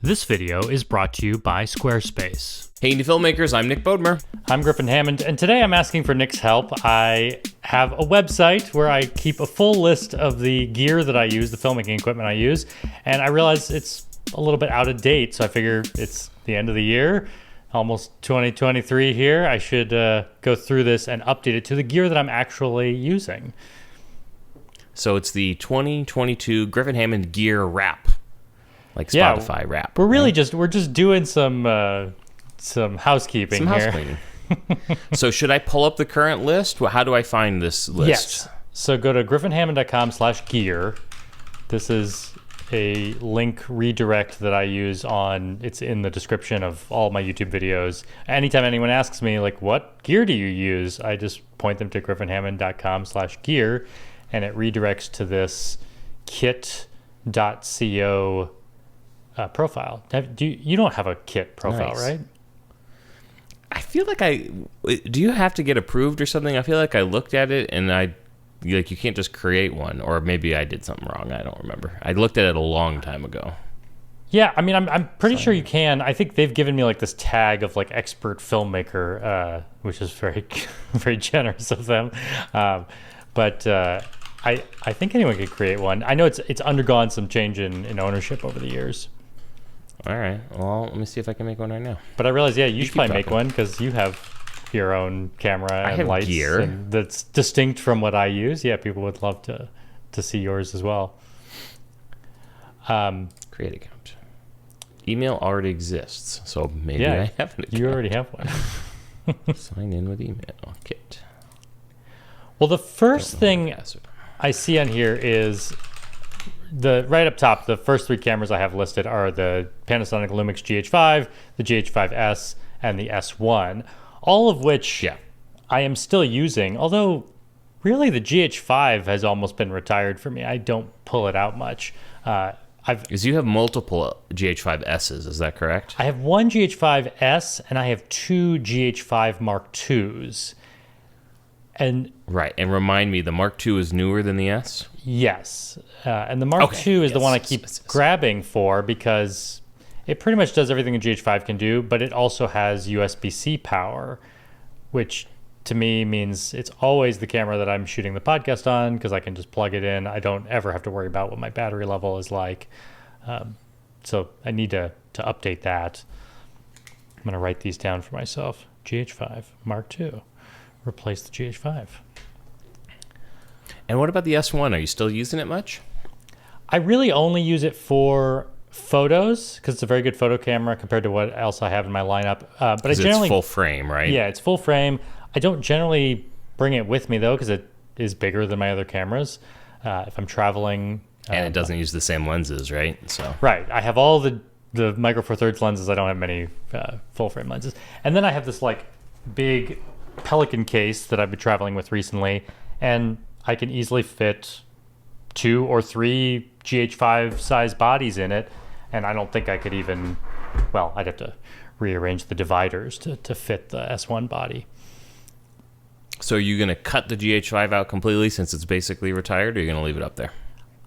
This video is brought to you by Squarespace. Hey, indie filmmakers, I'm Nick Bodmer. I'm Griffin Hammond, and today I'm asking for Nick's help. I have a website where I keep a full list of the gear that I use, the filmmaking equipment I use, and I realize it's a little bit out of date, so I figure it's the end of the year, almost 2023 here. I should go through this and update it to the gear that I'm actually using. So it's the 2022 Griffin Hammond Gear Wrap. Like Spotify wrap. We're really we're just doing some housekeeping here. House cleaning. So should I pull up the current list? How do I find this list? Yes. So go to griffinhammond.com/gear. This is a link redirect that I use it's in the description of all my YouTube videos. Anytime anyone asks me, like, what gear do you use? I just point them to griffinhammond.com/gear, and it redirects to this kit.co profile. You don't have a kit profile, Nice. right? I feel like do you have to get approved or something? I feel like I looked at it and you can't just create one, or maybe I did something wrong. I don't remember. I looked at it a long time ago. Yeah, I mean, I'm pretty sure you can. I think they've given me like this tag of like expert filmmaker, which is very, very generous of them. But I think anyone could create one. I know it's undergone some change in ownership over the years. All right. Well, let me see if I can make one right now. But I realize, you should probably make talking. one because you have your own camera and have lights gear. and that's distinct from what I use. Yeah, people would love to see yours as well. Create account. Email already exists, so maybe I have an account. You already have one. Sign in with email. Kit. Well, the first thing I see on here is right up top, the first three cameras I have listed are the Panasonic Lumix GH5, the GH5S, and the S1, all of which I am still using, although really the GH5 has almost been retired for me. I don't pull it out much. Because you have multiple GH5S's, is that correct? I have one GH5S and I have two GH5 Mark IIs. And right, and remind me, the Mark II is newer than the S? Yes, and the Mark II is the one I keep grabbing for because it pretty much does everything a GH5 can do, but it also has USB-C power, which to me means it's always the camera that I'm shooting the podcast on because I can just plug it in. I don't ever have to worry about what my battery level is like. So I need to update that. I'm going to write these down for myself. GH5 Mark II. Replace the GH5. And what about the S1? Are you still using it much? I really only use it for photos because it's a very good photo camera compared to what else I have in my lineup. But I generally, it's full frame, right? Yeah, it's full frame. I don't generally bring it with me though because it is bigger than my other cameras. If I'm traveling, and it doesn't use the same lenses, right? So right, I have all the Micro Four Thirds lenses. I don't have many full frame lenses, and then I have this like big Pelican case that I've been traveling with recently, and I can easily fit 2 or 3 GH5 size bodies in it, and I don't think I could even, I'd have to rearrange the dividers to fit the S1 body. So are you going to cut the GH5 out completely since it's basically retired, or are you going to leave it up there?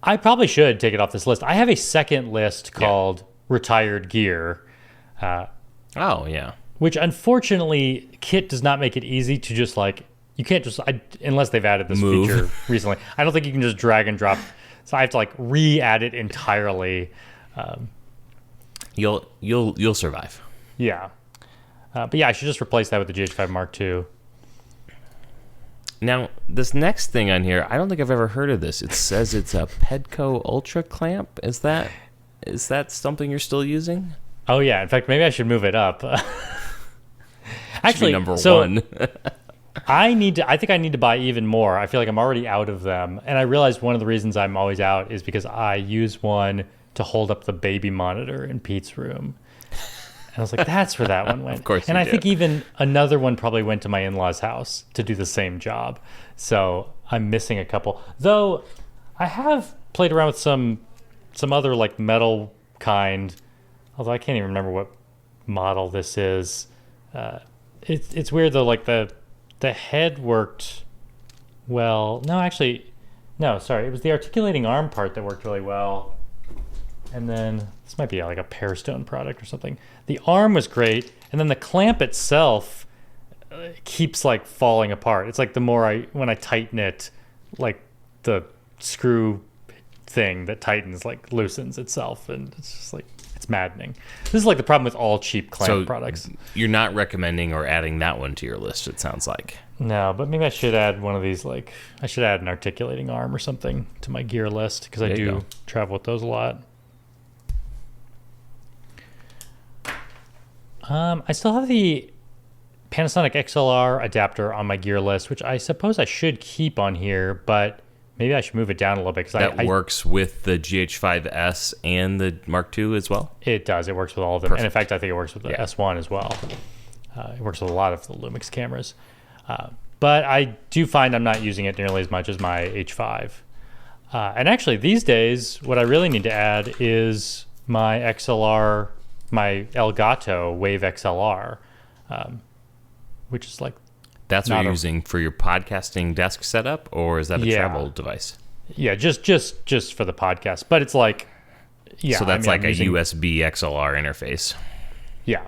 I probably should take it off this list. I have a second list called Retired Gear. Which unfortunately, Kit does not make it easy to just you can't just, unless they've added this feature recently. I don't think you can just drag and drop. So I have to re-add it entirely. You'll survive. Yeah. But yeah, I should just replace that with the GH5 Mark II. Now, this next thing on here, I don't think I've ever heard of this. It says it's a Petco Ultra Clamp. Is that something you're still using? Oh yeah. In fact, maybe I should move it up. Actually, number one. I think I need to buy even more. I feel like I'm already out of them. And I realized one of the reasons I'm always out is because I use one to hold up the baby monitor in Pete's room. And I was like, that's where that one went. Of course. And I think even another one probably went to my in-laws' house to do the same job. So I'm missing a couple. Though I have played around with some other metal kind, although I can't even remember what model this is. It's weird though, the head worked well. No, actually, no, sorry. It was the articulating arm part that worked really well. And then this might be like a Pearstone product or something. The arm was great, and then the clamp itself keeps like falling apart. It's like the more when I tighten it, like the screw thing that tightens like loosens itself, and it's just like, it's maddening. This is like the problem with all cheap clamp products. You're not recommending or adding that one to your list, it sounds like. No, but maybe I should add one of these, like, I should add an articulating arm or something to my gear list, because I do travel with those a lot. I still have the Panasonic XLR adapter on my gear list, which I suppose I should keep on here, but maybe I should move it down a little bit. That works with the GH5S and the Mark II as well? It does. It works with all of them. Perfect. And in fact, I think it works with the S1 as well. It works with a lot of the Lumix cameras. But I do find I'm not using it nearly as much as my H5. And actually, these days, what I really need to add is my XLR, my Elgato Wave XLR, which is like... That's what you're using for your podcasting desk setup, or is that a travel device? Yeah, just for the podcast. But it's like... Yeah, so that's like a USB XLR interface. Yeah.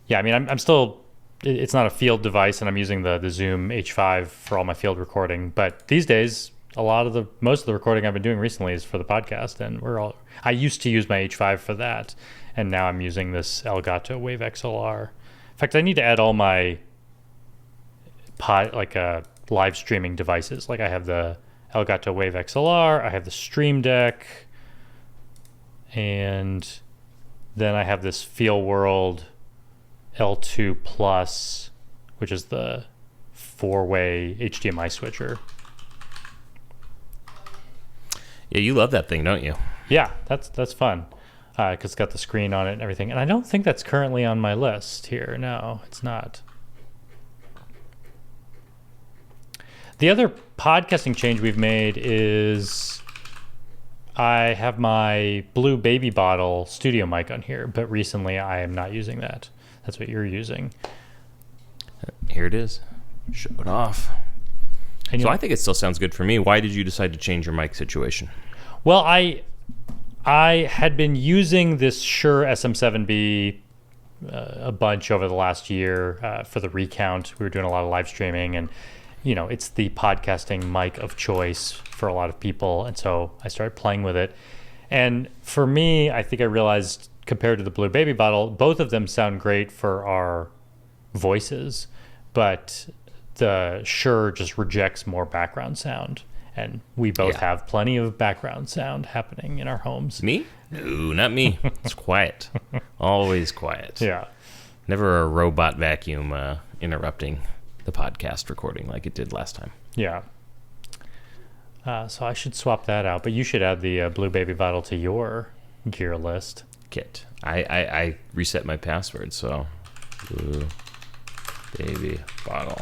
Yeah, I mean, I'm still... It's not a field device, and I'm using the Zoom H5 for all my field recording. But these days, most of the recording I've been doing recently is for the podcast, and I used to use my H5 for that, and now I'm using this Elgato Wave XLR. In fact, I need to add all my live streaming devices. Like I have the Elgato Wave XLR, I have the Stream Deck, and then I have this Feel World L2 Plus, which is the 4-way HDMI switcher. Yeah, you love that thing, don't you? Yeah, that's fun, because it's got the screen on it and everything. And I don't think that's currently on my list here. No, it's not. The other podcasting change we've made is I have my Blue Baby Bottle studio mic on here, but recently I am not using that. That's what you're using. Here it is. Show it off. And so I think it still sounds good for me. Why did you decide to change your mic situation? Well, I had been using this Shure SM7B a bunch over the last year for the recount. We were doing a lot of live streaming, and it's the podcasting mic of choice for a lot of people. And so I started playing with it. And for me, I think I realized, compared to the Blue Baby Bottle, both of them sound great for our voices, but the Shure just rejects more background sound. And we both have plenty of background sound happening in our homes. Me? No, not me. It's quiet. Always quiet. Yeah. Never a robot vacuum interrupting the podcast recording like it did last time. Yeah. So I should swap that out, but you should add the Blue Baby Bottle to your gear list. Kit. I reset my password, so Blue Baby Bottle.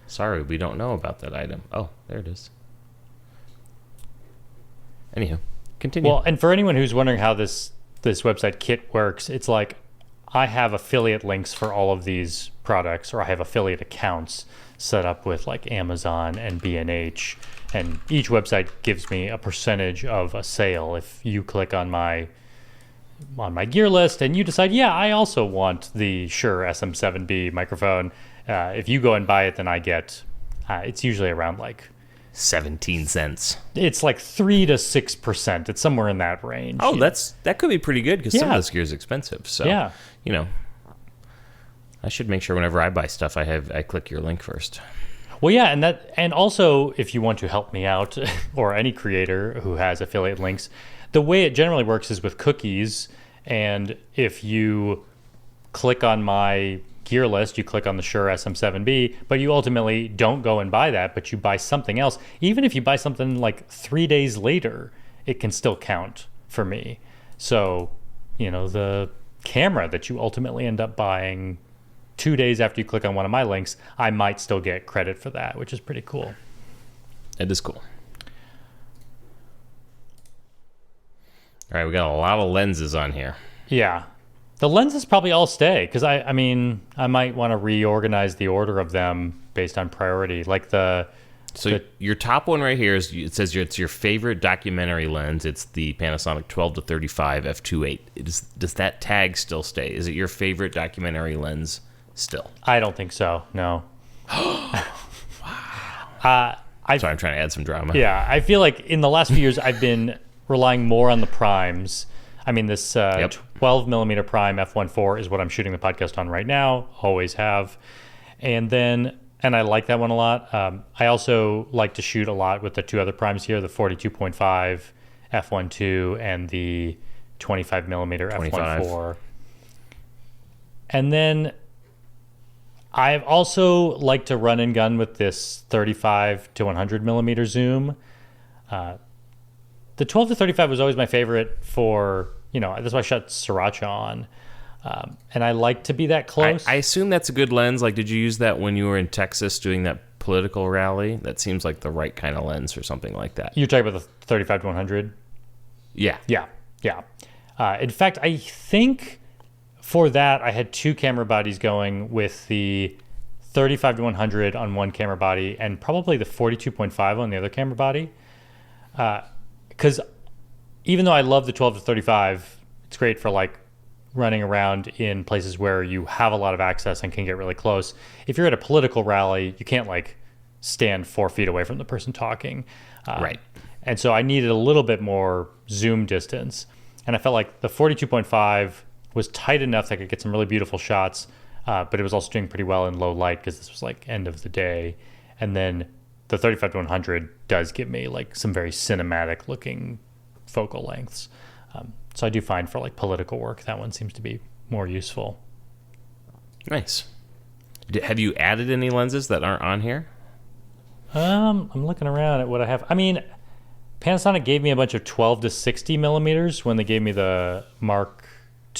Sorry, we don't know about that item. Oh, there it is. Anywho, continue. Well, and for anyone who's wondering how this website Kit works, it's like I have affiliate links for all of these products, or I have affiliate accounts set up with like Amazon and B&H, and each website gives me a percentage of a sale. If you click on my gear list and you decide, I also want the Shure SM7B microphone, if you go and buy it, then I get, it's usually around like 17 cents. It's like 3 to 6%. It's somewhere in that range. Oh, that could be pretty good, because some of this gear is expensive. So, I should make sure whenever I buy stuff, I click your link first. Well, yeah, and also if you want to help me out, or any creator who has affiliate links, the way it generally works is with cookies. And if you click on my gear list, you click on the Shure SM7B, but you ultimately don't go and buy that, but you buy something else. Even if you buy something like 3 days later, it can still count for me. So, the camera that you ultimately end up buying 2 days after you click on one of my links, I might still get credit for that, which is pretty cool. It is cool. All right, we got a lot of lenses on here. Yeah. The lenses probably all stay, because I mean, I might want to reorganize the order of them based on priority. Like the So your top one right here it says it's your favorite documentary lens. It's the Panasonic 12-35 f2.8. Does that tag still stay? Is it your favorite documentary lens still? I don't think so. No. Wow. Sorry, I'm trying to add some drama. Yeah, I feel like in the last few years I've been relying more on the primes. I mean, this 12 millimeter prime f1.4 is what I'm shooting the podcast on right now. Always have, and I like that one a lot. I also like to shoot a lot with the two other primes here, the 42.5 f1.2 and the 25 millimeter f1.4. And then I've also liked to run and gun with this 35 to 100 millimeter zoom. The 12 to 35 was always my favorite for, that's why I shot Sriracha on. And I like to be that close. I assume that's a good lens. Like, did you use that when you were in Texas doing that political rally? That seems like the right kind of lens or something like that. You're talking about the 35 to 100? Yeah. Yeah. In fact, I think for that, I had two camera bodies going with the 35 to 100 on one camera body and probably the 42.5 on the other camera body. Because even though I love the 12 to 35, it's great for like running around in places where you have a lot of access and can get really close. If you're at a political rally, you can't like stand 4 feet away from the person talking. Right. And so I needed a little bit more zoom distance. And I felt like the 42.5 was tight enough that I could get some really beautiful shots, but it was also doing pretty well in low light because this was like end of the day. And then the 35 to 100 does give me like some very cinematic looking focal lengths. So I do find for like political work, that one seems to be more useful. Nice. Have you added any lenses that aren't on here? I'm looking around at what I have. I mean, Panasonic gave me a bunch of 12 to 60 millimeters when they gave me the Mark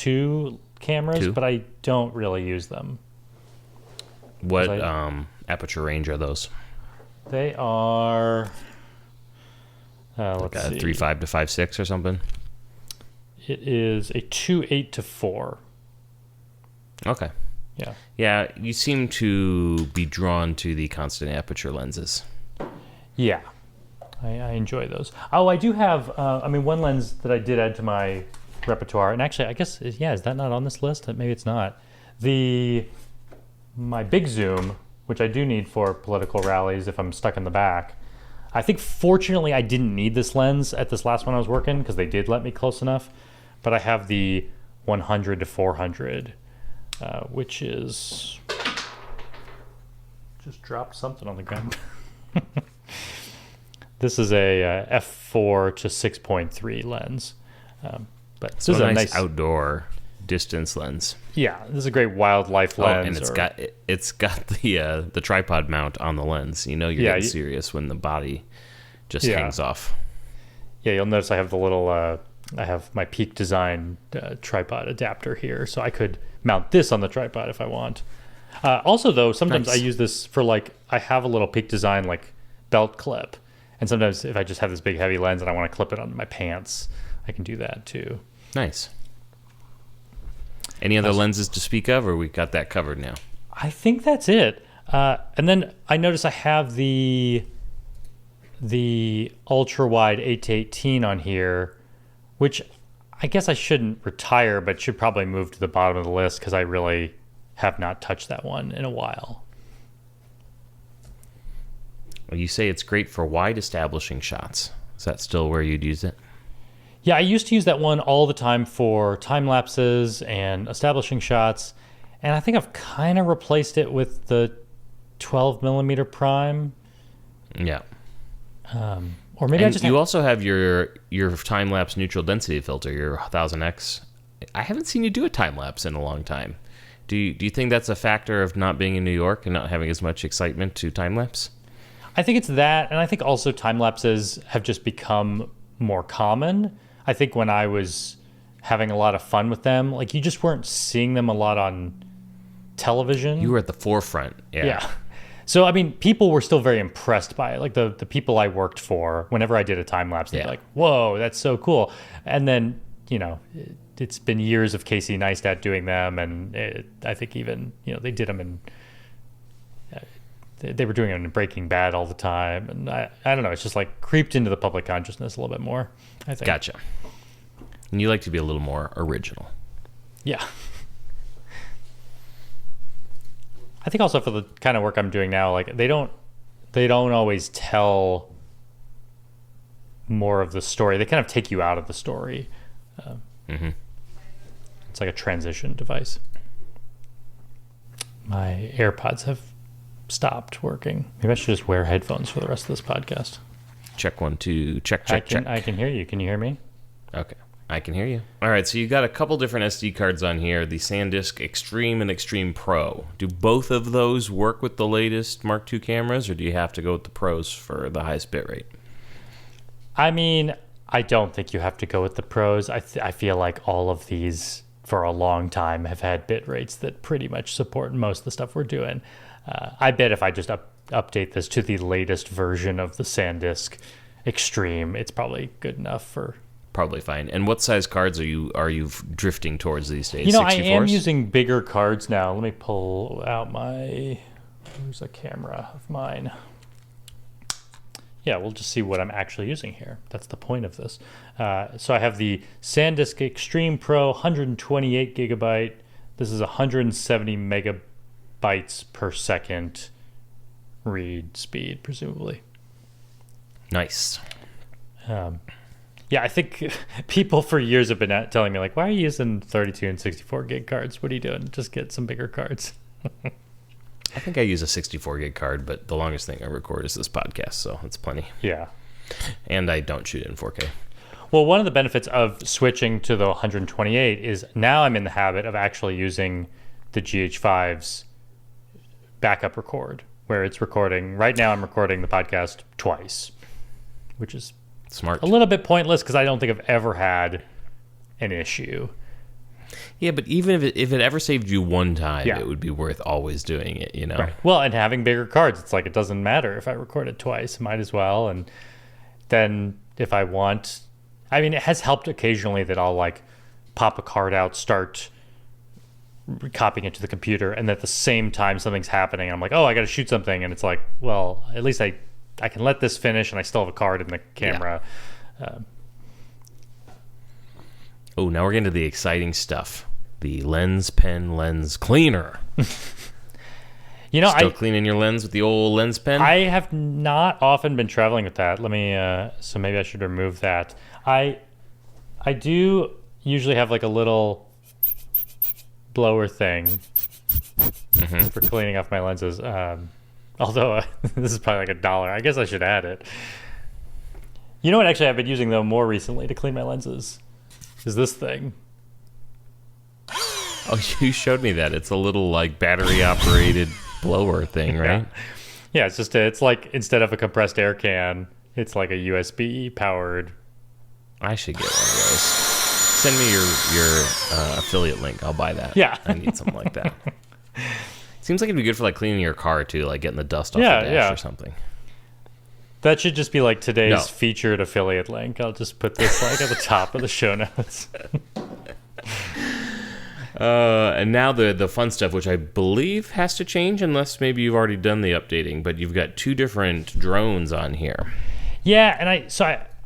II cameras, but I don't really use them. What aperture range are those? They are, let's see. 3.5 to 5.6 or something? It is a 2.8 to 4. Okay. Yeah. Yeah, you seem to be drawn to the constant aperture lenses. Yeah. I enjoy those. Oh, I do have, one lens that I did add to my repertoire, and actually, I guess, is that not on this list? Maybe it's not. My big zoom, which I do need for political rallies if I'm stuck in the back. I think fortunately I didn't need this lens at this last one I was working because they did let me close enough. But I have the 100 to 400, which is... Just dropped something on the ground. This is a f4 to 6.3 lens. But this is a nice outdoor distance lens. Yeah, this is a great wildlife lens. And it's got the tripod mount on the lens. You're getting serious when the body just hangs off. Yeah, you'll notice I have the little I have my Peak Design tripod adapter here, so I could mount this on the tripod if I want. Also, though, sometimes I use this for I have a little Peak Design belt clip, and sometimes if I just have this big heavy lens and I want to clip it onto my pants, I can do that too. Nice. Any other lenses to speak of, or we got that covered now? I think that's it. And then I notice I have the ultra wide 8-18 on here, which I guess I shouldn't retire, but should probably move to the bottom of the list because I really have not touched that one in a while. Well, you say it's great for wide establishing shots. Is that still where you'd use it? Yeah, I used to use that one all the time for time lapses and establishing shots, and I think I've kind of replaced it with the 12 millimeter prime. Yeah. Or maybe you also have your time lapse neutral density filter, your 1000X. I haven't seen you do a time lapse in a long time. Do you think that's a factor of not being in New York and not having as much excitement to time lapse? I think it's that, and I think also time lapses have just become more common. I think when I was having a lot of fun with them, you just weren't seeing them a lot on television. You were at the forefront. Yeah. So, people were still very impressed by it. The people I worked for, whenever I did a time lapse, they'd be like, whoa, that's so cool. And then, it's been years of Casey Neistat doing them. And I think even, they did them in they were doing it in Breaking Bad all the time, and I don't know. It's just like creeped into the public consciousness a little bit more, I think. Gotcha. And you like to be a little more original. Yeah. I think also for the kind of work I'm doing now, like they don't always tell more of the story. They kind of take you out of the story. It's like a transition device. My AirPods have stopped working. Maybe I should just wear headphones for the rest of this podcast. Check 1, 2, check. I can hear you. Can you hear me? Okay. I can hear you. All right, so you got a couple different SD cards on here, the SanDisk Extreme and Extreme Pro. Do both of those work with the latest Mark II cameras, or do you have to go with the Pros for the highest bitrate? I mean, I don't think you have to go with the Pros. I feel like all of these, for a long time, have had bit rates that pretty much support most of the stuff we're doing. I bet if I just update this to the latest version of the SanDisk Extreme, it's probably good enough for... Probably fine. And what size cards are you drifting towards these days? You know, 64s? I am using bigger cards now. Let me pull out here's a camera of mine. Yeah, we'll just see what I'm actually using here. That's the point of this. So I have the SanDisk Extreme Pro 128 gigabyte. This is 170 megabytes per second read speed, presumably. Nice. Yeah, I think people for years have been telling me, like, why are you using 32 and 64 gig cards? What are you doing? Just get some bigger cards. I think I use a 64 gig card, but the longest thing I record is this podcast, so it's plenty. Yeah. And I don't shoot it in 4K. Well, one of the benefits of switching to the 128 is now I'm in the habit of actually using the GH5's backup record, where it's recording. Right now I'm recording the podcast twice, which is... Smart. A little bit pointless because I don't think I've ever had an issue. Yeah, but even if it ever saved you one time, it would be worth always doing it, you know? Right. Well, and having bigger cards, it's like it doesn't matter if I record it twice. Might as well. And then if I want... I mean, it has helped occasionally that I'll like pop a card out, start copying it to the computer, and at the same time something's happening. I'm like, oh, I got to shoot something. And it's like, well, at least I can let this finish and I still have a card in the camera. Yeah. Oh, now we're getting to the exciting stuff. The lens pen lens cleaner. You know, Still cleaning your lens with the old lens pen? I have not often been traveling with that. Let me, so maybe I should remove that. I do usually have like a little blower thing for cleaning off my lenses. Although this is probably like $1. I guess I should add it. You know what actually I've been using though more recently to clean my lenses is this thing. Oh, you showed me that. It's a little like battery operated blower thing, right? Yeah, it's just it's like instead of a compressed air can, it's like a USB powered. I should get one of those. Send me your affiliate link. I'll buy that. Yeah. I need something like that. Seems like it'd be good for like cleaning your car too, like getting the dust off the dash or something. That should just be like today's featured affiliate link. I'll just put this like at the top of the show notes. And now the fun stuff, which I believe has to change unless maybe you've already done the updating, but you've got 2 different drones on here. Yeah, and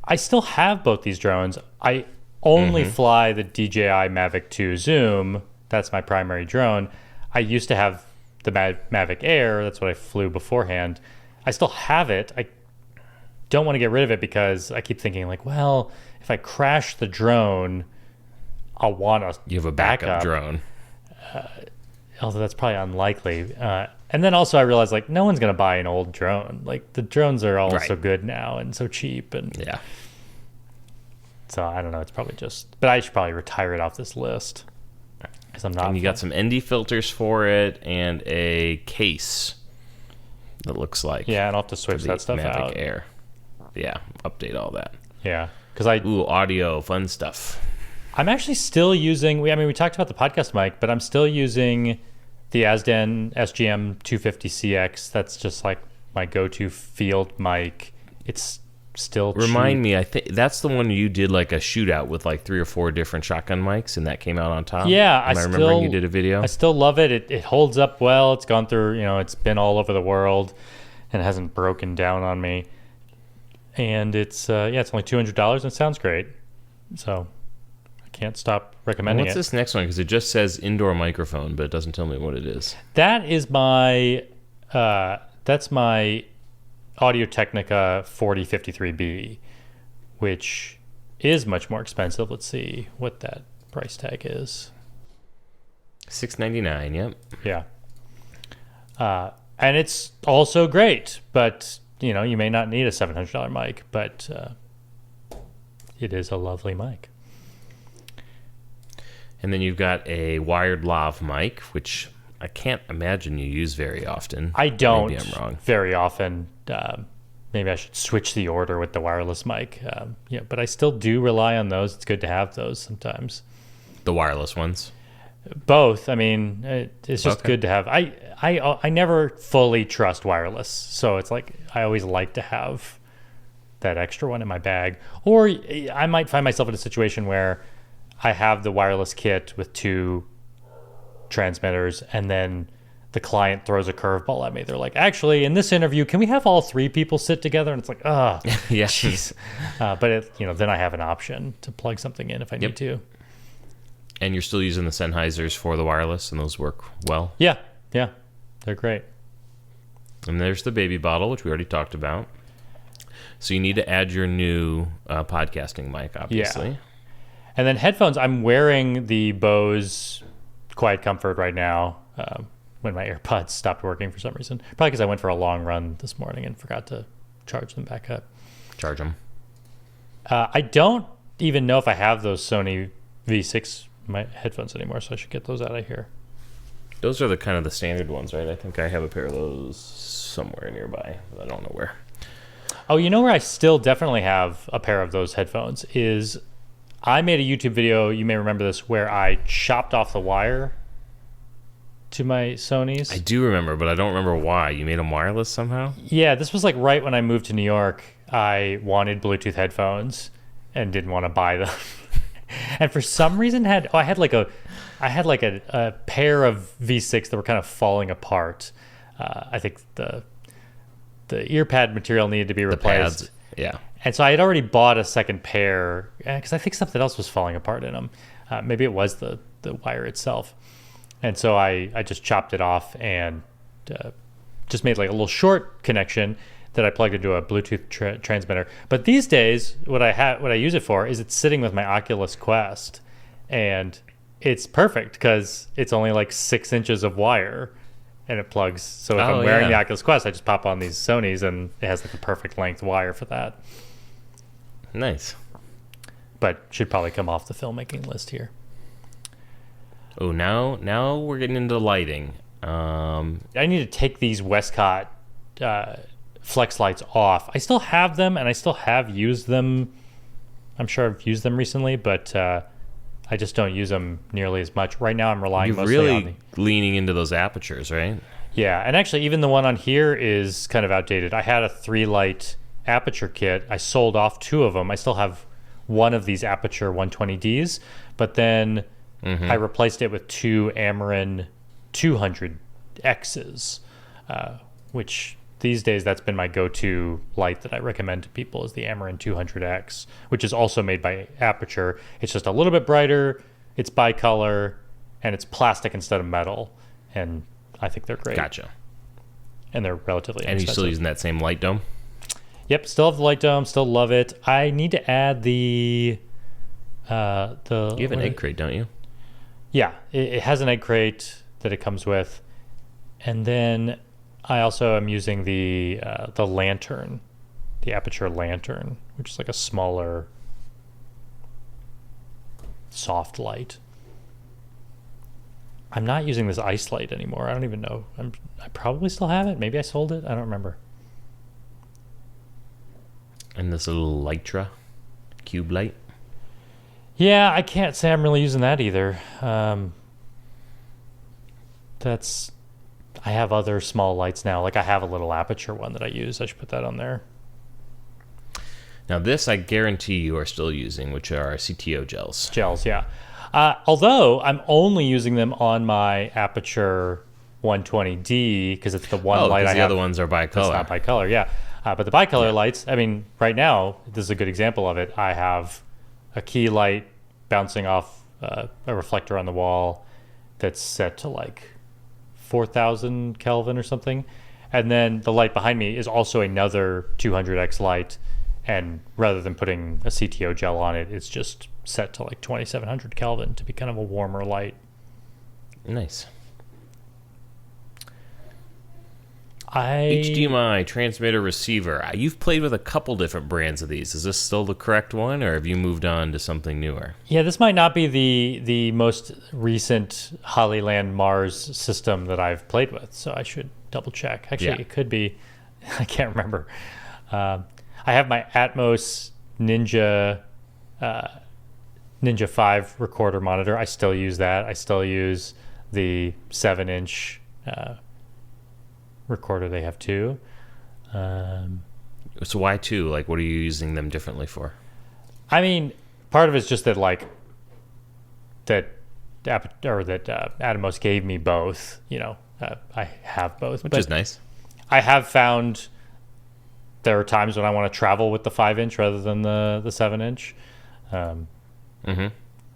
I still have both these drones. I only fly the DJI Mavic 2 Zoom. That's my primary drone. I used to have the Mavic Air. That's what I flew beforehand. I still have it. I don't want to get rid of it because I keep thinking like, well, if I crash the drone, I'll want to... You have a backup drone. Although that's probably unlikely. And then also I realized like no one's going to buy an old drone. Like the drones are all so good now and so cheap. And yeah. So I don't know. It's probably just... But I should probably retire it off this list. Because I'm not... And you got some ND filters for it and a case that looks like... Yeah, and I'll have to switch that stuff Mavic out. Air. Yeah, update all that. Yeah. Ooh, audio, fun stuff. I'm actually still using... we talked about the podcast mic, but I'm still using the Azden SGM 250CX. That's just like my go-to field mic. It's still Remind cheap. me, I think that's the one you did like a shootout with like 3 or 4 different shotgun mics, and that came out on top. Yeah, Am I remembering you did a video? I still love it. It holds up well. It's gone through, it's been all over the world and hasn't broken down on me. And it's it's only $200 and it sounds great. So I can't stop recommending What's it. this next one? Because it just says indoor microphone, but it doesn't tell me what it is. That is my that's my Audio-Technica 4053B, which is much more expensive. Let's see what that price tag is. $699. Yep. Yeah. And it's also great, but you may not need a $700 mic, but it is a lovely mic. And then you've got a wired lav mic, which I can't imagine you use very often. I don't. Maybe I'm wrong. Very often. Maybe I should switch the order with the wireless mic. But I still do rely on those. It's good to have those sometimes. The wireless ones? Both. I mean, it's just Okay. good to have. I never fully trust wireless, so it's like I always like to have that extra one in my bag. Or I might find myself in a situation where I have the wireless kit with 2 transmitters, and then the client throws a curveball at me. They're like, actually, in this interview, can we have all 3 people sit together? And it's like, Yeah. jeez. But then I have an option to plug something in if I need to. And you're still using the Sennheisers for the wireless, and those work well? Yeah, they're great. And there's the baby bottle, which we already talked about. So you need to add your new podcasting mic, obviously. Yeah. And then headphones, I'm wearing the Bose Quiet Comfort right now when my AirPods stopped working for some reason. Probably because I went for a long run this morning and forgot to charge them back up. Charge them. I don't even know if I have those Sony V6 headphones anymore, so I should get those out of here. Those are the kind of the standard ones, right? I think I have a pair of those somewhere nearby, but I don't know where. Oh, where I still definitely have a pair of those headphones is I made a YouTube video, you may remember this, where I chopped off the wire to my Sonys. I do remember, but I don't remember why. You made them wireless somehow? Yeah, this was like right when I moved to New York. I wanted Bluetooth headphones and didn't want to buy them. And for some reason I had like a pair of V6 that were kind of falling apart. I think the ear pad material needed to be replaced. The pads, yeah. And so I had already bought a second pair because I think something else was falling apart in them. Maybe it was the wire itself. And so I just chopped it off and just made like a little short connection that I plugged into a Bluetooth transmitter. But these days, what I use it for is it's sitting with my Oculus Quest, and it's perfect because it's only like 6 inches of wire, and it plugs. So if I'm wearing the Oculus Quest, I just pop on these Sonys, and it has like the perfect length wire for that. Nice. But should probably come off the filmmaking list here. Oh, now we're getting into lighting. I need to take these Westcott flex lights off. I still have them, and I still have used them. I'm sure I've used them recently, but I just don't use them nearly as much. Right now I'm relying You're mostly really on leaning into those apertures, right? Yeah, and actually even the one on here is kind of outdated. I had a 3-light aperture kit. I sold off 2 of them. I still have one of these aperture 120Ds, but then I replaced it with 2 Amarin 200Xs, which these days that's been my go-to light that I recommend to people is the Amarin 200X, which is also made by Aperture. It's just a little bit brighter, it's bicolor, and it's plastic instead of metal, and I think they're great. Gotcha. And they're relatively And you're inexpensive. still using that same light dome? Yep, still have the light dome, still love it. I need to add the You have an egg crate, don't you? Yeah, it has an egg crate that it comes with, and then I also am using the lantern, the Aperture lantern, which is like a smaller, soft light. I'm not using this ice light anymore. I don't even know. I probably still have it. Maybe I sold it. I don't remember. And this little Lytra cube light? Yeah, I can't say I'm really using that either. I have other small lights now. Like I have a little Aperture one that I use. I should put that on there. Now this I guarantee you are still using, which are CTO gels. Gels, yeah. Although I'm only using them on my Aperture 120D because it's the one light I have. The other ones are bicolor. It's not bicolor, yeah. But the bicolor lights, I mean, right now, this is a good example of it. I have a key light bouncing off a reflector on the wall that's set to like 4,000 Kelvin or something. And then the light behind me is also another 200x light. And rather than putting a CTO gel on it, it's just set to like 2,700 Kelvin to be kind of a warmer light. Nice. HDMI transmitter receiver. You've played with a couple different brands of these. Is this still the correct one, or have you moved on to something newer? Yeah, this might not be the most recent Hollyland Mars system that I've played with, so I should double check. Actually, It could be. I can't remember. I have my Atmos Ninja 5 recorder monitor. I still use that. I still use the 7-inch recorder they have too. So why two? Like, what are you using them differently for? I mean, part of it's just that Atomos gave me both. You know, I have both, which is nice. I have found there are times when I want to travel with the 5-inch rather than the 7-inch.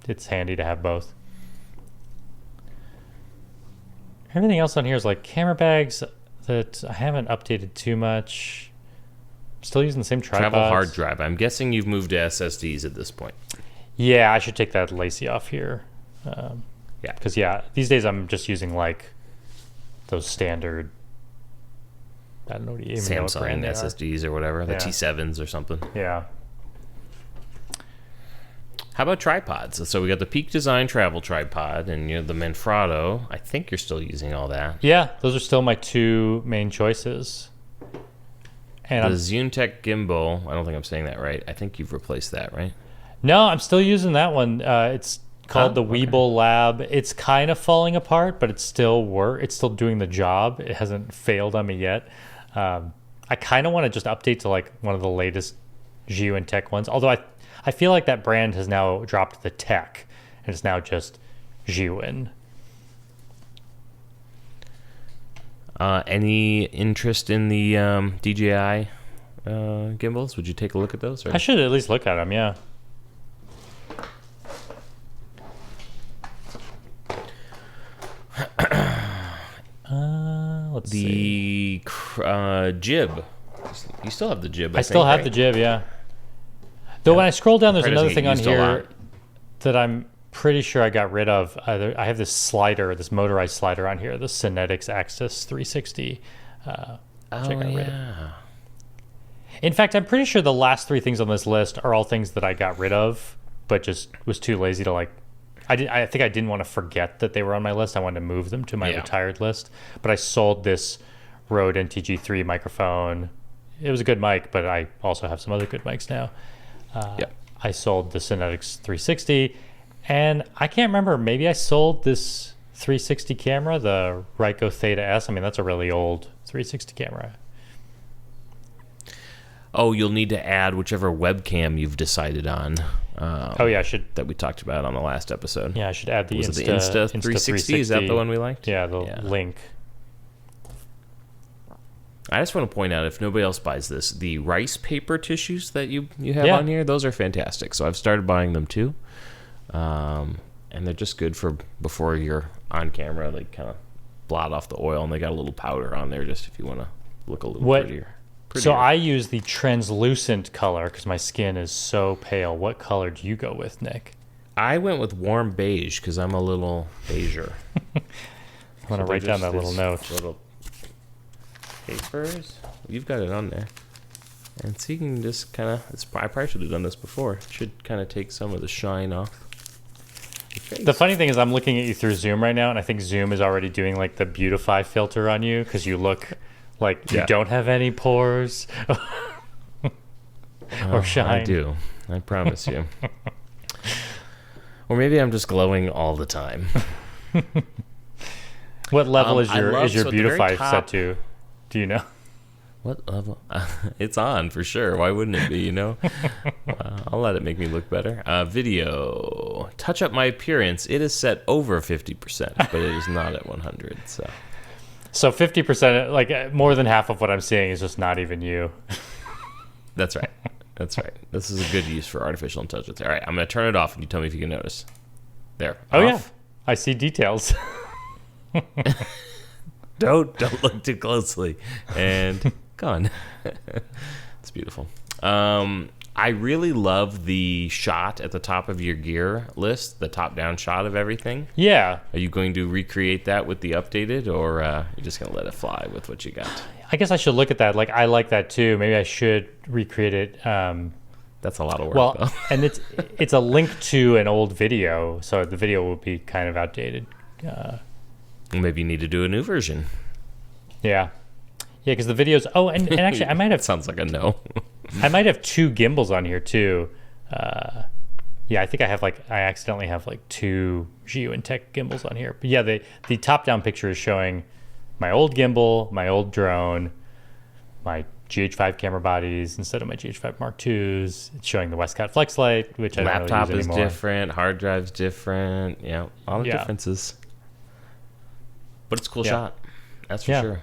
It's handy to have both. Everything else on here is like camera bags that I haven't updated too much. Still using the same tripods. Travel hard drive. I'm guessing you've moved to SSDs at this point. Yeah, I should take that lacy off here. Because these days I'm just using like those standard, I don't know, even Samsung know what brand SSDs or whatever, the T7s or something. Yeah. How about tripods? So we got the Peak Design travel tripod and the Manfrotto. I think you're still using all that. Yeah, those are still my two main choices. And the Zuntech gimbal, I don't think I'm saying that right. I think you've replaced that, right? No, I'm still using that one. It's called the Weeble Lab. It's kind of falling apart, but it's still doing the job. It hasn't failed on me yet. I kind of want to just update to like one of the latest Zhiyun Tech ones. Although I feel like that brand has now dropped the tech, and it's now just Zhiyun. Any interest in the DJI gimbals? Would you take a look at those? Or? I should at least look at them, yeah. Let's see. The jib. You still have the jib. I still have the jib, yeah. Though when I scroll down, there's another thing on here that I'm pretty sure I got rid of. I have this slider, this motorized slider on here, the Cinetics Axis 360. In fact, I'm pretty sure the last three things on this list are all things that I got rid of, but just was too lazy to like. I think I didn't want to forget that they were on my list. I wanted to move them to my retired list. But I sold this Rode NTG3 microphone. It was a good mic, but I also have some other good mics now. I sold the Cinetics 360, and I can't remember. Maybe I sold this 360 camera, the Ryko Theta S. I mean, that's a really old 360 camera. Oh, you'll need to add whichever webcam you've decided on. I should. That we talked about on the last episode. Yeah, I should add the Insta 360. Is that the one we liked? Yeah, the Link. I just want to point out, if nobody else buys this, the rice paper tissues that you have on here, those are fantastic. So I've started buying them too. And they're just good for before you're on camera. They kind of blot off the oil, and they got a little powder on there just if you want to look a little prettier. So I use the translucent color because my skin is so pale. What color do you go with, Nick? I went with warm beige because I'm a little beiger. I want to write down that little note. Little papers. You've got it on there. And so you can just kind of, I probably should have done this before. It should kind of take some of the shine off your face. The funny thing is I'm looking at you through Zoom right now, and I think Zoom is already doing like the beautify filter on you because you look like you don't have any pores or shine. I do. I promise you. Or maybe I'm just glowing all the time. What level is your beautify set to? Do you know? What level? It's on for sure. Why wouldn't it be, you know? I'll let it make me look better. Video. Touch up my appearance. It is set over 50%, but it is not at 100. So 50%, like more than half of what I'm seeing is just not even you. That's right. That's right. This is a good use for artificial intelligence. All right, I'm going to turn it off, and you tell me if you can notice. There. Oh, off. yeah. I see details. Don't look too closely. And gone. It's beautiful. I really love the shot at the top of your gear list, the top-down shot of everything. Yeah. Are you going to recreate that with the updated, or you're just going to let it fly with what you got? I guess I should look at that. Like, I like that too. Maybe I should recreate it. That's a lot of work, well, though. And it's a link to an old video, so the video will be kind of outdated. Maybe you need to do a new version. Yeah. Yeah, because the videos... Oh, and actually, I might have... Sounds like a no. I might have 2 gimbals on here, too. Yeah, I think I accidentally have, 2 Geo and Tech gimbals on here. But yeah, the top-down picture is showing my old gimbal, my old drone, my GH5 camera bodies instead of my GH5 Mark IIs. It's showing the Westcott Flexlight, which I don't really use anymore. Laptop is different. Hard drive's different. Yeah, all the differences. But it's a cool shot. That's for sure.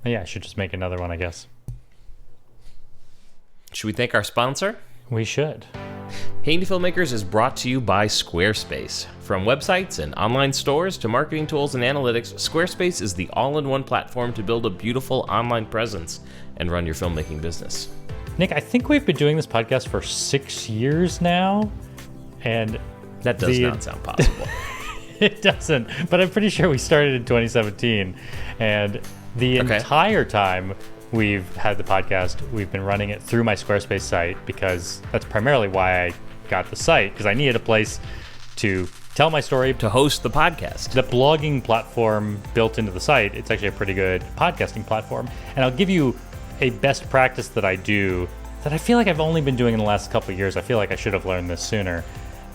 Yeah, I should just make another one, I guess. Should we thank our sponsor? We should. Hey Indie Filmmakers is brought to you by Squarespace. From websites and online stores to marketing tools and analytics, Squarespace is the all-in-one platform to build a beautiful online presence and run your filmmaking business. Nick, I think we've been doing this podcast for 6 years now, and that does not sound possible. It doesn't, but I'm pretty sure we started in 2017, and the entire time we've had the podcast, we've been running it through my Squarespace site, because that's primarily why I got the site, because I needed a place to tell my story. To host the podcast. The blogging platform built into the site, it's actually a pretty good podcasting platform. And I'll give you a best practice that I do that I feel like I've only been doing in the last couple of years. I feel like I should have learned this sooner.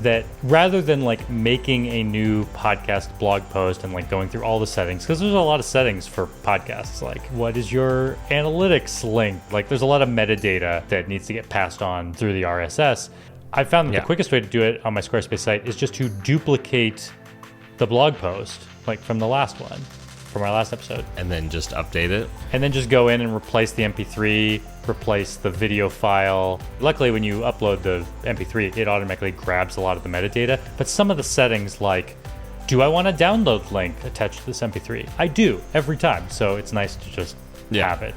That rather than making a new podcast blog post and going through all the settings, because there's a lot of settings for podcasts, what is your analytics link? There's a lot of metadata that needs to get passed on through the RSS. I found that the quickest way to do it on my Squarespace site is just to duplicate the blog post, from the last one, from our last episode. And then just update it. And then just go in and replace the MP3, replace the video file. Luckily, when you upload the MP3, it automatically grabs a lot of the metadata. But some of the settings, do I want a download link attached to this MP3? I do, every time. So it's nice to just have it.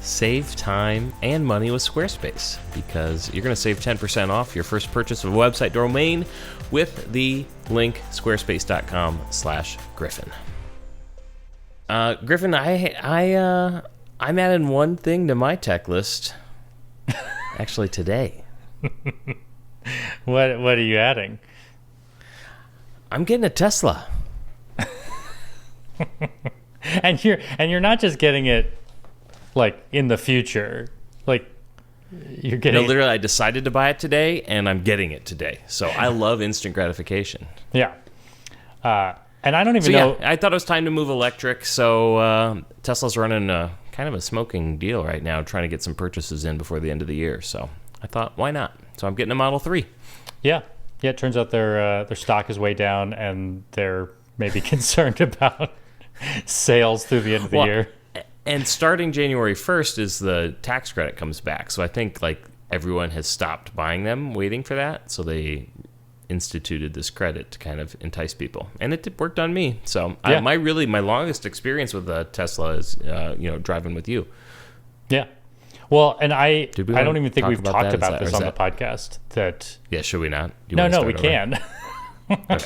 Save time and money with Squarespace, because you're going to save 10% off your first purchase of a website domain with the link squarespace.com/Griffin. Griffin, I'm adding one thing to my tech list. Actually, today. What are you adding? I'm getting a Tesla. And you're not just getting it in the future. You're getting No, literally, I decided to buy it today, and I'm getting it today. So I love instant gratification. Yeah. And I don't even know. I thought it was time to move electric. So Tesla's running kind of a smoking deal right now, trying to get some purchases in before the end of the year. So I thought, why not? So I'm getting a Model 3. Yeah. Yeah, it turns out their stock is way down, and they're maybe concerned about sales through the end of the year. And starting January 1st is the tax credit comes back. So I think everyone has stopped buying them, waiting for that. So they instituted this credit to kind of entice people, and it worked on me. So my longest experience with a Tesla is driving with you. Yeah. Well, and I don't even think we've talked about this on the podcast. Should we not? No, we can. Okay.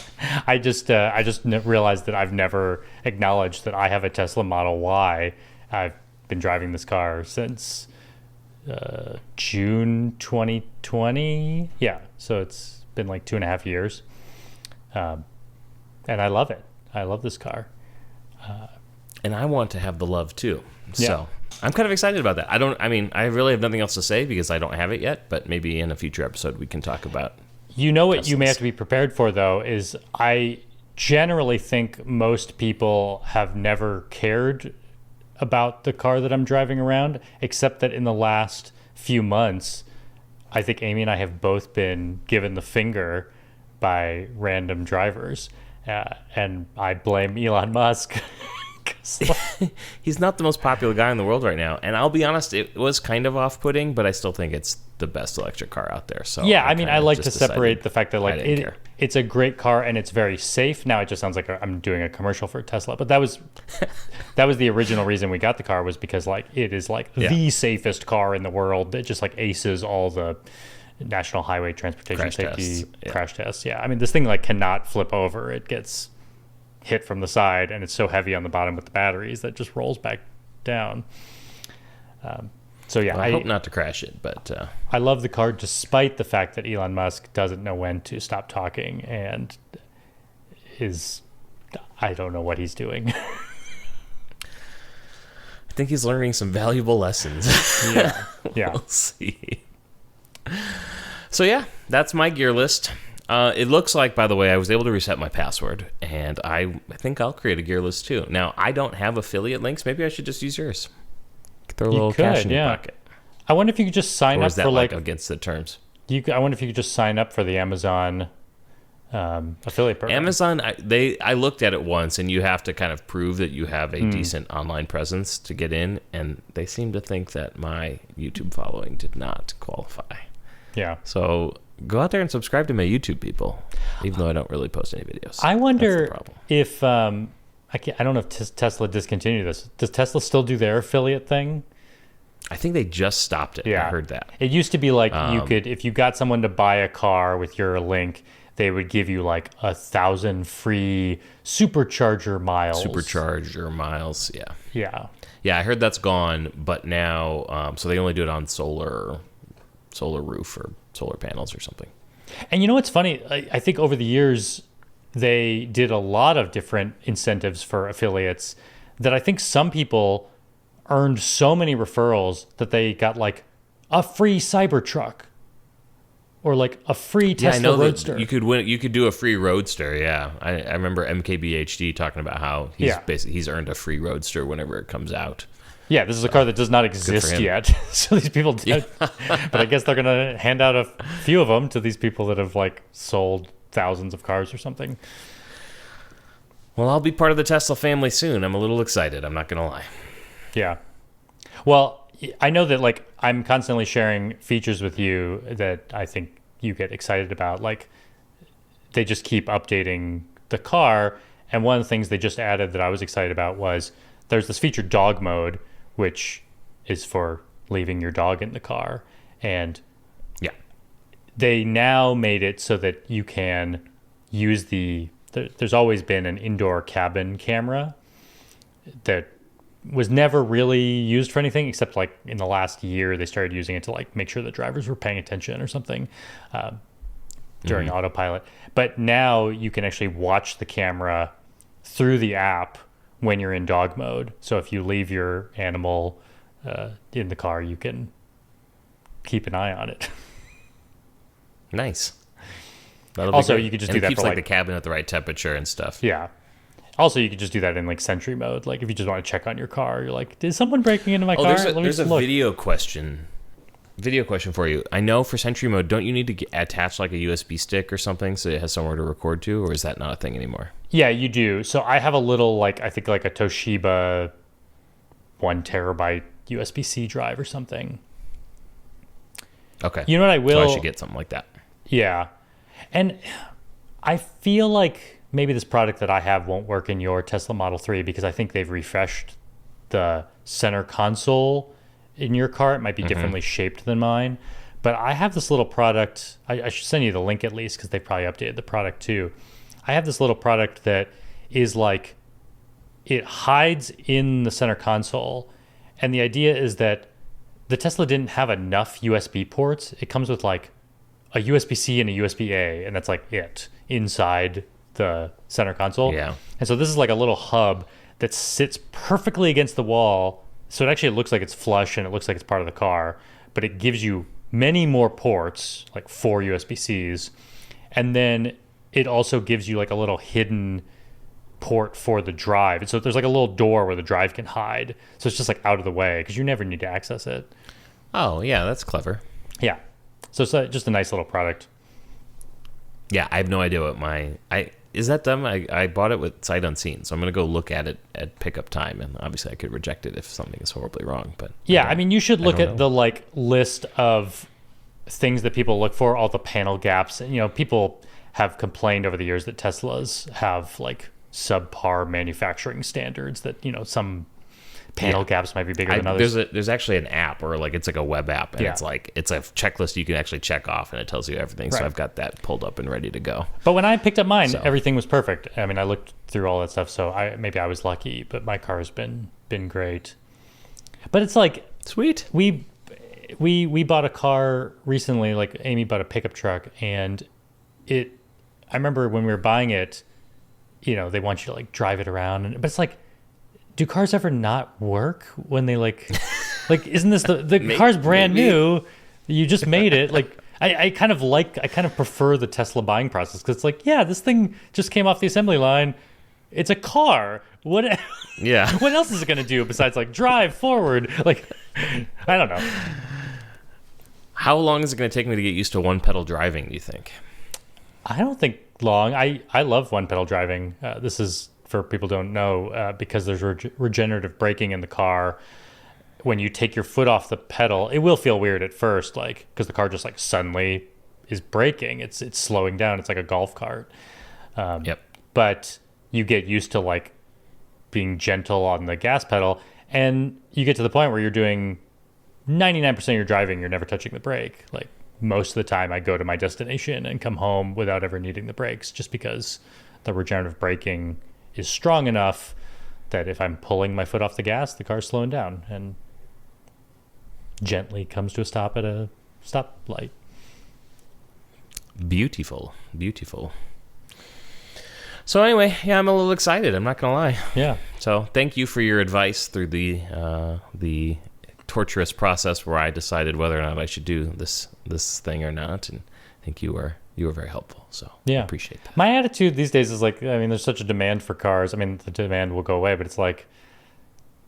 I just realized that I've never acknowledged that I have a Tesla Model Y. I've been driving this car since June 2020. Yeah, so it's been 2.5 years, and I love it. I love this car, and I want to have the love too. So I'm kind of excited about that. I really have nothing else to say because I don't have it yet. But maybe in a future episode we can talk about. What you may have to be prepared for, though, is I generally think most people have never cared about the car that I'm driving around, except that in the last few months, I think Amy and I have both been given the finger by random drivers. And I blame Elon Musk. He's not the most popular guy in the world right now. And I'll be honest, it was kind of off-putting, but I still think it's the best electric car out there. So yeah, I mean, I like to separate the fact that like it's a great car and it's very safe. Now it just sounds like I'm doing a commercial for Tesla, but that was the original reason we got the car, was because like it is like the safest car in the world that just like aces all the National Highway Transportation Safety crash tests. Yeah, I mean, this thing like cannot flip over. It gets hit from the side, and it's so heavy on the bottom with the batteries that just rolls back down. So yeah, I hope not to crash it, but I love the car despite the fact that Elon Musk doesn't know when to stop talking and I don't know what he's doing. I think he's learning some valuable lessons. Yeah. We'll see. So yeah, that's my gear list. It looks like, by the way, I was able to reset my password, and I think I'll create a gear list too. Now, I don't have affiliate links. Maybe I should just use yours. Throw a little cash in your pocket. I wonder if you could just sign up for like against the terms. I wonder if you could just sign up for the Amazon affiliate program. Amazon, I looked at it once, and you have to kind of prove that you have a decent online presence to get in, and they seem to think that my YouTube following did not qualify. Yeah. So go out there and subscribe to my YouTube, people, even though I don't really post any videos. I wonder if I don't know if Tesla discontinued this. Does Tesla still do their affiliate thing? I think they just stopped it. Yeah. I heard that. It used to be like you could, if you got someone to buy a car with your link, they would give you like 1,000 free supercharger miles. Yeah. Yeah. Yeah, I heard that's gone, but now, so they only do it on solar roof or solar panels or something. And you know what's funny? I think over the years, they did a lot of different incentives for affiliates that I think some people earned so many referrals that they got like a free Cybertruck or like a free Tesla Roadster. You could do a free Roadster. Yeah. I remember MKBHD talking about how he's earned a free Roadster whenever it comes out. Yeah, this is a car that does not exist yet. So these people did. But I guess they're going to hand out a few of them to these people that have like sold thousands of cars or something. Well, I'll be part of the Tesla family soon. I'm a little excited. I'm not going to lie. Yeah. Well, I know that like I'm constantly sharing features with you that I think you get excited about. Like they just keep updating the car. And one of the things they just added that I was excited about was there's this feature, dog mode, which is for leaving your dog in the car. And yeah, they now made it so that you can use there's always been an indoor cabin camera that was never really used for anything except like in the last year they started using it to like make sure the drivers were paying attention or something during autopilot. But now you can actually watch the camera through the app when you're in dog mode. So if you leave your animal in the car, you can keep an eye on it. Nice. Also, you could just do that keeps for like the cabin at the right temperature and stuff. Yeah. Also, you could just do that in like Sentry mode. Like if you just want to check on your car, you're like, "Is someone breaking into my car?" There's a video question for you. I know for Sentry mode, don't you need to attach like a USB stick or something so it has somewhere to record to, or is that not a thing anymore? Yeah, you do. So I have a little I think like a Toshiba 1 terabyte USB-C drive or something. Okay. You know what I will? So I should get something like that. Yeah. And I feel like maybe this product that I have won't work in your Tesla Model 3 because I think they've refreshed the center console in your car. It might be differently shaped than mine. But I have this little product. I should send you the link at least because they probably updated the product too. I have this little product that is like, it hides in the center console. And the idea is that the Tesla didn't have enough USB ports. It comes with like a USB-C and a USB-A, and that's like it inside the center console. Yeah. And so this is like a little hub that sits perfectly against the wall. So it actually looks like it's flush and it looks like it's part of the car, but it gives you many more ports, like 4 USB-Cs. And then it also gives you like a little hidden port for the drive. And so there's like a little door where the drive can hide. So it's just like out of the way because you never need to access it. Oh, yeah, that's clever. Yeah. So it's just a nice little product. Yeah, I have no idea what is that them? I bought it with sight unseen, so I'm going to go look at it at pickup time, and obviously I could reject it if something is horribly wrong. But yeah, I mean, you should look at the like list of things that people look for, all the panel gaps. And, you know, people have complained over the years that Teslas have like subpar manufacturing standards, that, you know, some panel gaps might be bigger than others. There's actually an app, or like it's like a web app, and it's a checklist you can actually check off, and it tells you everything. Right. So I've got that pulled up and ready to go. But when I picked up mine, everything was perfect. I mean, I looked through all that stuff, so maybe I was lucky, but my car has been great. But it's like sweet. We bought a car recently. Like Amy bought a pickup truck, and I remember when we were buying it, you know, they want you to like drive it around, but it's like, do cars ever not work when they like isn't this the car's brand new, you just made it? Like I kind of prefer the Tesla buying process, because it's like, yeah, this thing just came off the assembly line, it's a car, what else is it going to do besides like drive forward? Like, I don't know. How long is it going to take me to get used to one pedal driving, do you think? I don't think long. I love one pedal driving. This is, for people who don't know, because there's regenerative braking in the car. When you take your foot off the pedal, it will feel weird at first, like, because the car just like suddenly is braking. It's slowing down. It's like a golf cart. But you get used to like being gentle on the gas pedal, and you get to the point where you're doing 99% of your driving, you're never touching the brake. Like, most of the time I go to my destination and come home without ever needing the brakes, just because the regenerative braking is strong enough that if I'm pulling my foot off the gas, the car's slowing down and gently comes to a stop at a stoplight. Beautiful. So anyway, yeah, I'm a little excited. I'm not gonna lie. Yeah. So thank you for your advice through the torturous process where I decided whether or not I should do this thing or not, and I think you were very helpful. So yeah, I appreciate that. My attitude these days is like, I mean, there's such a demand for cars. I mean, the demand will go away, but it's like,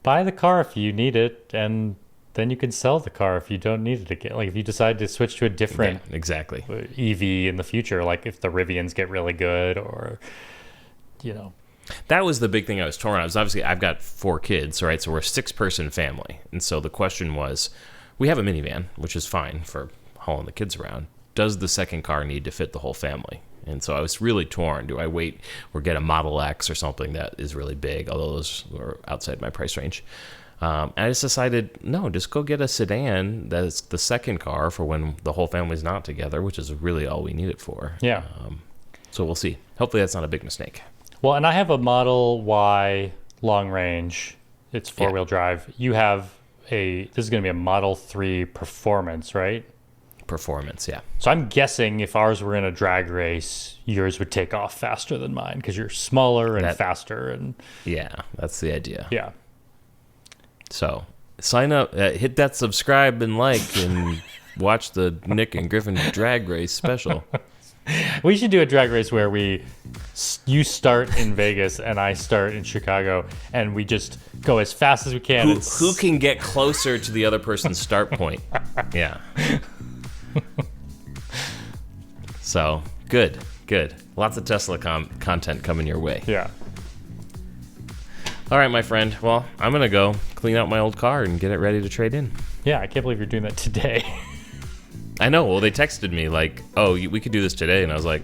buy the car if you need it, and then you can sell the car if you don't need it again. Like, if you decide to switch to a different exactly EV in the future, like if the Rivians get really good, or, you know. That was the big thing I was torn on. Obviously, I've got 4 kids, right? So we're a 6-person family. And so the question was, we have a minivan, which is fine for hauling the kids around. Does the second car need to fit the whole family? And so I was really torn. Do I wait or get a Model X or something that is really big, although those were outside my price range? And I just decided, no, just go get a sedan that's the second car for when the whole family's not together, which is really all we need it for. Yeah. So we'll see. Hopefully that's not a big mistake. Well, and I have a Model Y long range. It's 4-wheel drive. You have this is going to be a Model 3 Performance, right? Performance, yeah. So I'm guessing if ours were in a drag race, yours would take off faster than mine, because you're smaller and faster. And yeah, that's the idea. Yeah. So sign up, hit that subscribe and like, and watch the Nick and Griffin drag race special. We should do a drag race where you start in Vegas and I start in Chicago, and we just go as fast as we can. Who can get closer to the other person's start point? Yeah. So good. Lots of Tesla content coming your way. Yeah. All right, my friend. Well, I'm gonna go clean out my old car and get it ready to trade in. Yeah, I can't believe you're doing that today. I know. Well, they texted me like, "Oh, we could do this today," and I was like,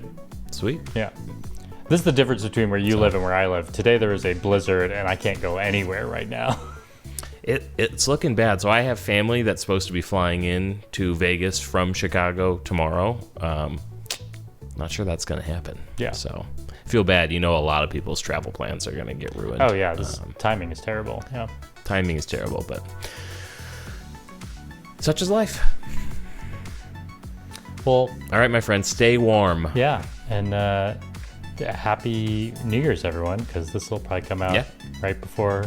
"Sweet." Yeah. This is the difference between where you live and where I live. Today there is a blizzard, and I can't go anywhere right now. It's looking bad. So I have family that's supposed to be flying in to Vegas from Chicago tomorrow. Not sure that's going to happen. Yeah. So feel bad. You know, a lot of people's travel plans are going to get ruined. Oh yeah, this timing is terrible. Yeah. Timing is terrible, but such is life. Well, all right, my friend, stay warm. Yeah, and happy New Year's, everyone, because this will probably come out right before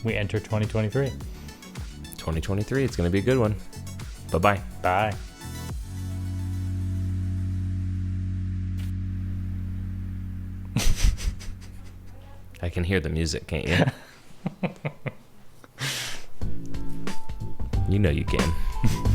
we enter 2023. 2023, it's going to be a good one. Bye-bye. Bye. I can hear the music, can't you? You know you can.